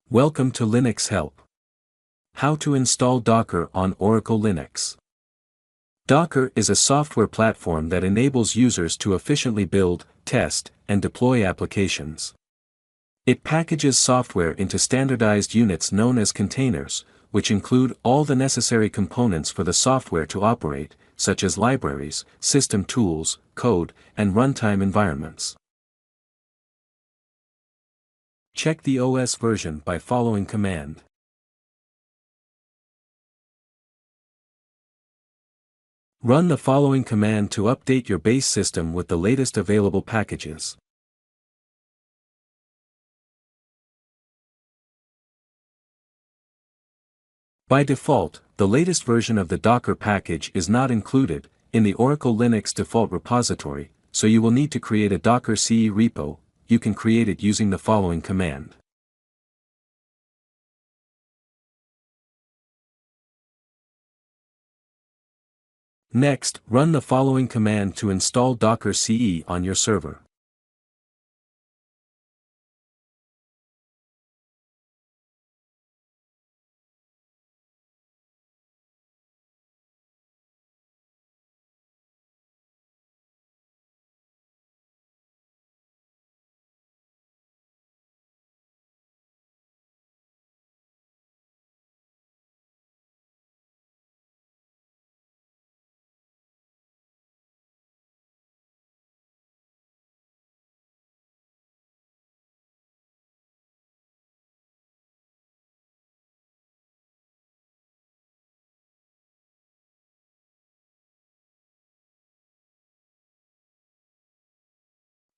Welcome to Linux Help. How to install Docker on Oracle Linux. Docker is a software platform that enables users to efficiently build, test, and deploy applications. It packages software into standardized units known as containers, which include all the necessary components for the software to operate, such as libraries, system tools, code, and runtime environments. Check the OS version by following command. Run the following command to update your base system with the latest available packages. By default, the latest version of the Docker package is not included in the Oracle Linux default repository, so you will need to create a Docker CE repo. You can create it using the following command. Next, run the following command to install Docker CE on your server.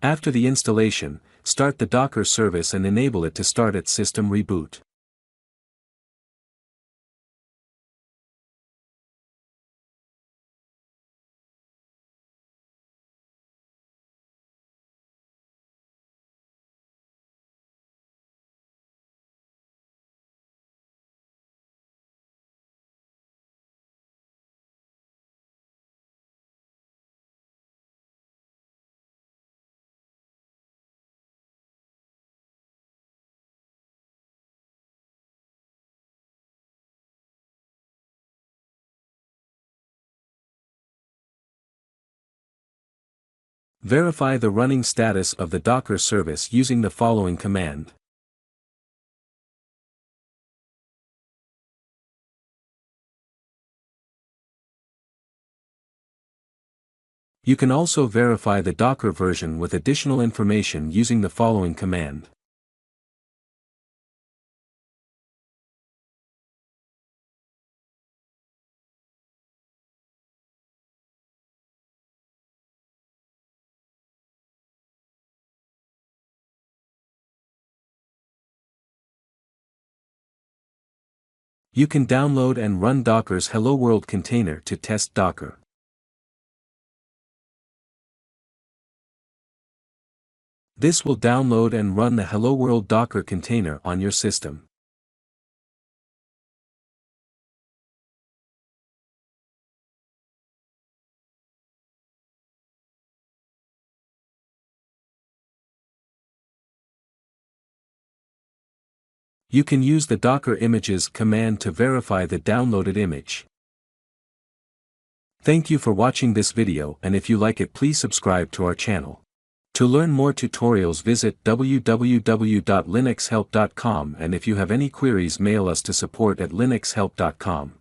After the installation, start the Docker service and enable it to start at system reboot. Verify the running status of the Docker service using the following command. You can also verify the Docker version with additional information using the following command. You can download and run Docker's Hello World container to test Docker. This will download and run the Hello World Docker container on your system. You can use the Docker images command to verify the downloaded image. Thank you for watching this video, and if you like it, please subscribe to our channel. To learn more tutorials, visit www.linuxhelp.com, and if you have any queries, mail us to support@linuxhelp.com.